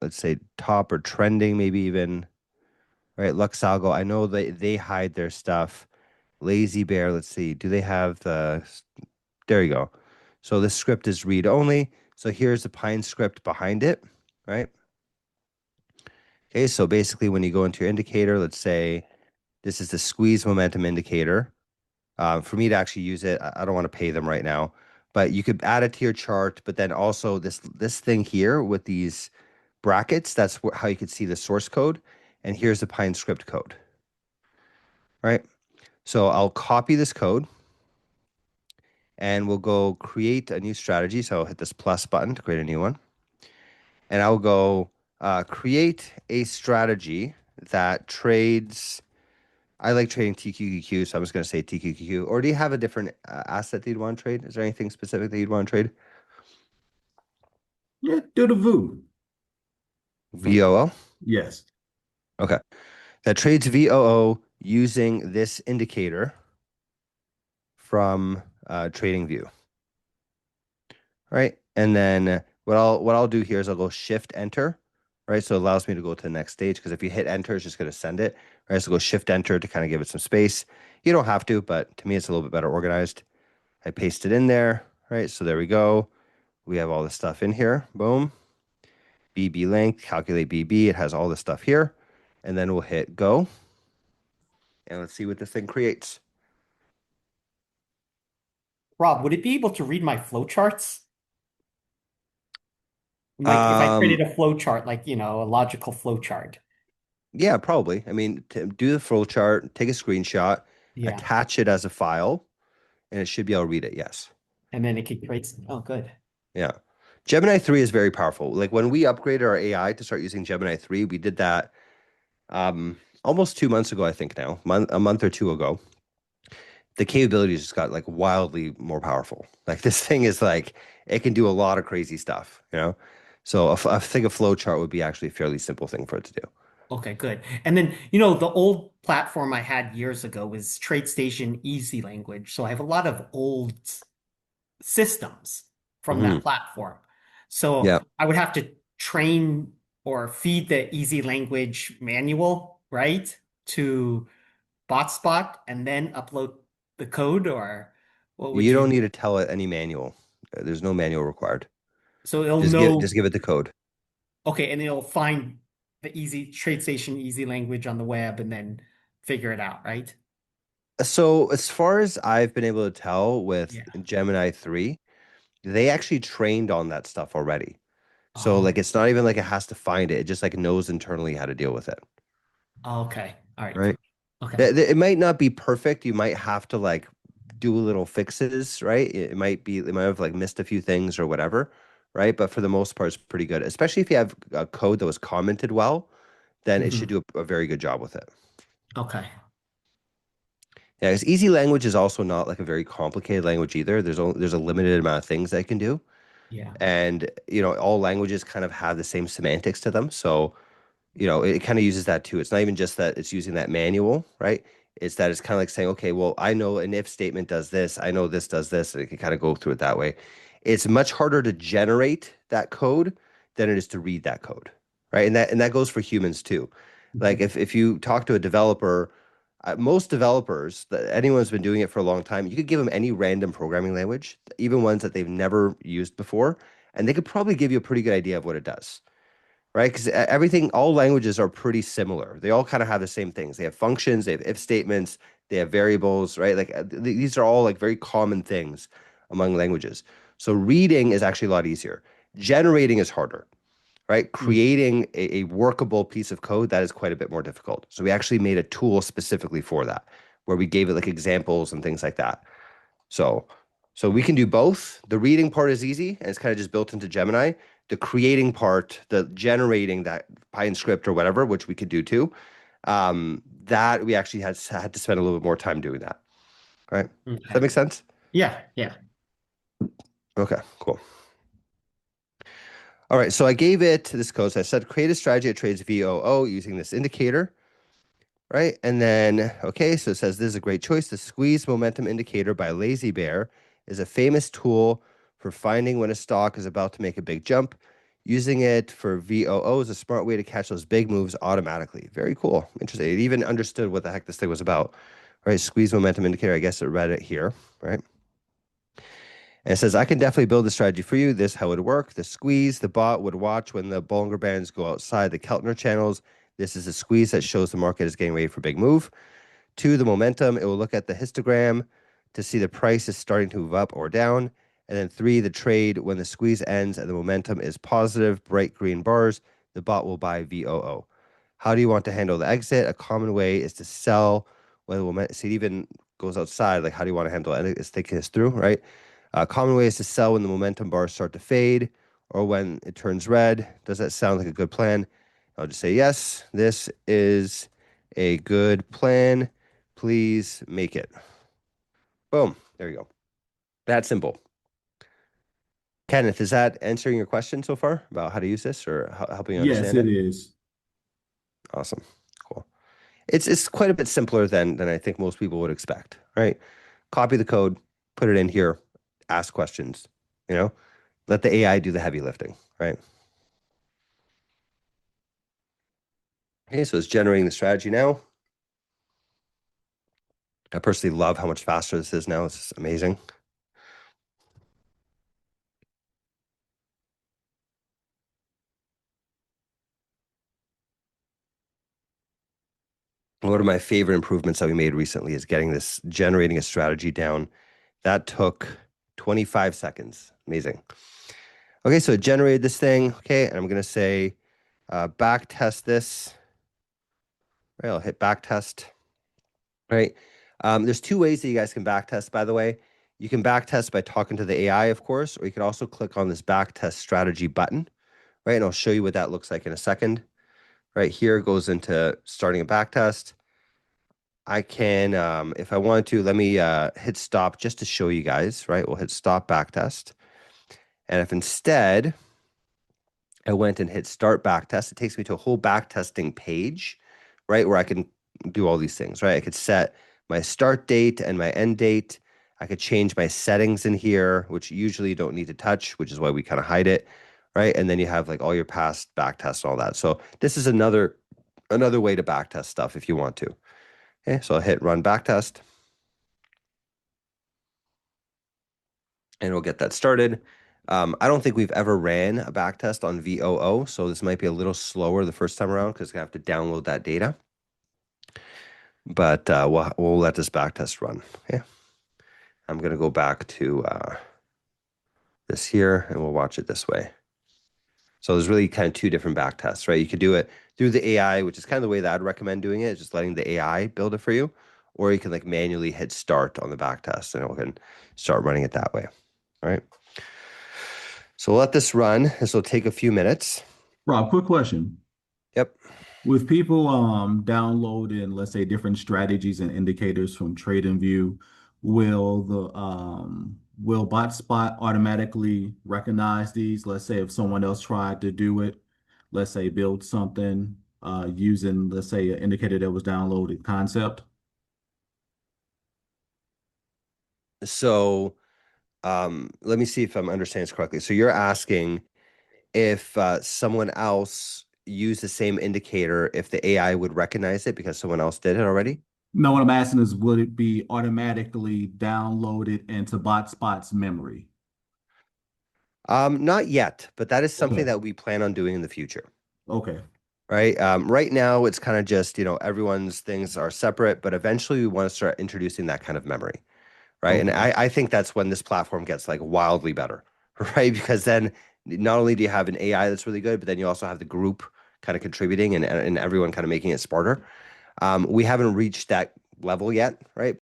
let's say top or trending, maybe even, right? Luxalgo, I know they hide their stuff. Lazy Bear, let's see, do they have there you go. So this script is read only. So here's the Pine script behind it, right? Okay, so basically when you go into your indicator, let's say this is the squeeze momentum indicator. For me to actually use it, I don't want to pay them right now, but you could add it to your chart. But then also this thing here with these brackets, that's how you could see the source code. And here's the Pine script code, right? So I'll copy this code and we'll go create a new strategy. So I'll hit this plus button to create a new one. And I'll go create a strategy that trades. I like trading TQQQ, so I'm just going to say TQQQ. Or do you have a different asset that you'd want to trade? Is there anything specific that you'd want to trade? Yeah, do the VOO. VOO? Yes. Okay. That trades VOO using this indicator from TradingView, right? And then what I'll do here is I'll go Shift Enter, right? So it allows me to go to the next stage because if you hit Enter, it's just going to send it, right? So go Shift Enter to kind of give it some space. You don't have to, but to me, it's a little bit better organized. I paste it in there, right? So there we go. We have all this stuff in here. Boom. BB length, calculate BB. It has all this stuff here. And then we'll hit go. And let's see what this thing creates. Rob, would it be able to read my flowcharts? Like if I Um, created a flowchart, like, a logical flowchart. yeah, probably. I mean, do the full chart, take a screenshot, Yeah. attach it as a file, and it should be able to read it. Yes. And then it could create, oh, good. Yeah. Gemini 3 is very powerful. Like when we upgraded our AI to start using Gemini 3, we did that almost 2 months ago, I think now, a month or two ago. The capabilities just got like wildly more powerful. Like this thing is like it can do a lot of crazy stuff, you know? So I think a flow chart would be actually a fairly simple thing for it to do. Okay, good. And then, the old platform I had years ago was TradeStation Easy Language. So I have a lot of old systems from Hmm. that platform. So Yeah. I would have to train or feed the Easy Language manual, right, to BotSpot and then upload the code, or what would You don't you? need to tell it any manual. There's no manual required. So it'll Just give know, just give it the code. okay, and it'll find the TradeStation Easy Language on the web and then figure it out, right? So as far as I've been able to tell with Yeah. Gemini 3, they actually trained on that stuff already. So Oh, like it's not even like it has to find it. It just like knows internally how to deal with it. okay. All right. Right. Okay. It might not be perfect. You might have to like do little fixes, right? It might have like missed a few things or whatever, right? But for the most part, it's pretty good. Especially if you have a code that was commented well, then it should Mhm. do a very good job with it. Okay. Yeah, because easy language is also not like a very complicated language either. There's a limited amount of things that it can do, Yeah. and all languages kind of have the same semantics to them. So it kind of uses that too. It's not even just that it's using that manual, right? It's that it's kind of like saying, okay, well, I know an if statement does this, I know this does this, and it can kind of go through it that way. It's much harder to generate that code than it is to read that code, right? And that goes for humans too. Like Mhm. if you talk to a developer, most developers, anyone who's been doing it for a long time, you could give them any random programming language, even ones that they've never used before, and they could probably give you a pretty good idea of what it does, right? Because all languages are pretty similar. They all kind of have the same things. They have functions, they have if statements, they have variables, right? Like these are all like very common things among languages. So reading is actually a lot easier. Generating is harder, right? Mm. Creating a workable piece of code, that is quite a bit more difficult. So we actually made a tool specifically for that, where we gave it like examples and things like that. So, so we can do both. The reading part is easy and it's kind of just built into Gemini. The creating part, the generating that Python script or whatever, which we could do too, that we actually had to spend a little bit more time doing that. Right? Does that Okay. make sense? Yeah. Yeah. Okay, cool. All right, so I gave it this code. So I said create a strategy that trades VOO using this indicator, right? And then, okay, so it says this is a great choice. The squeeze momentum indicator by Lazy Bear is a famous tool for finding when a stock is about to make a big jump. Using it for VOO is a smart way to catch those big moves automatically. Very cool. Interesting. It even understood what the heck this thing was about. Right? Squeeze momentum indicator. I guess it read it here. Right? And it says, I can definitely build a strategy for you. This how it would work. The squeeze, the bot would watch when the Bollinger Bands go outside the Keltner channels. This is a squeeze that shows the market is getting ready for a big move. 2, the momentum, it will look at the histogram to see the price is starting to move up or down. And then 3, the trade, when the squeeze ends and the momentum is positive, bright green bars, the bot will buy VOO. How do you want to handle the exit? A common way is to sell when the momentum, see, it even goes outside, like how do you want to handle it? It's thinking this through, right? A common way is to sell when the momentum bars start to fade or when it turns red. Does that sound like a good plan? I'll just say, yes, this is a good plan. Please make it. Boom. There you go. That simple. Kenneth, is that answering your question so far about how to use this or helping you Yes, understand it it? is. Awesome. Cool. It's quite a bit simpler than I think most people would expect, right? Copy the code, put it in here, ask questions, you know, let the AI do the heavy lifting, right? Okay, so it's generating the strategy now. I personally love how much faster this is now. It's just amazing. One of my favorite improvements that we made recently is getting this, generating a strategy down. That took 25 seconds. Amazing. Okay, so it generated this thing. Okay, and I'm going to say back test this. Right, I'll hit back test. Right. There's 2 ways that you guys can back test, by the way. You can back test by talking to the AI, of course, or you can also click on this back test strategy button. Right, and I'll show you what that looks like in a second. Right here goes into starting a back test. I can, if I wanted to, let me hit stop just to show you guys, right? We'll hit stop backtest. And if instead I went and hit start backtest, it takes me to a whole backtesting page, right? Where I can do all these things, right? I could set my start date and my end date. I could change my settings in here, which usually you don't need to touch, which is why we kind of hide it, right? And then you have like all your past backtests and all that. So this is another way to backtest stuff if you want to. Okay, so I'll hit run backtest. And we'll get that started. I don't think we've ever ran a backtest on VOO, so this might be a little slower the first time around because I have to download that data. But we'll let this backtest run. Okay, I'm going to go back to this here, and we'll watch it this way. So there's really kind of 2 different backtests, right? You could do it through the AI, which is kind of the way that I'd recommend doing it, just letting the AI build it for you, or you can like manually hit start on the backtest, and it can start running it that way. All right. So we'll let this run. This will take a few minutes. Rob, quick question. Yep. With people downloading, let's say, different strategies and indicators from TradingView, will BotSpot automatically recognize these? Let's say if someone else tried to do it, let's say build something using, let's say, an indicator that was downloaded concept. So let me see if I'm understanding this correctly. So you're asking if someone else used the same indicator, if the AI would recognize it because someone else did it already? No, what I'm asking is, would it be automatically downloaded into BotSpot's memory? Not yet, but that is something Okay. that we plan on doing in the future. Okay. Right. Right now, it's kind of just, everyone's things are separate, but eventually we want to start introducing that kind of memory. Right. And Okay. I think that's when this platform gets like wildly better. Right. Because then not only do you have an AI that's really good, but then you also have the group kind of contributing and everyone kind of making it smarter. We haven't reached that level yet. Right.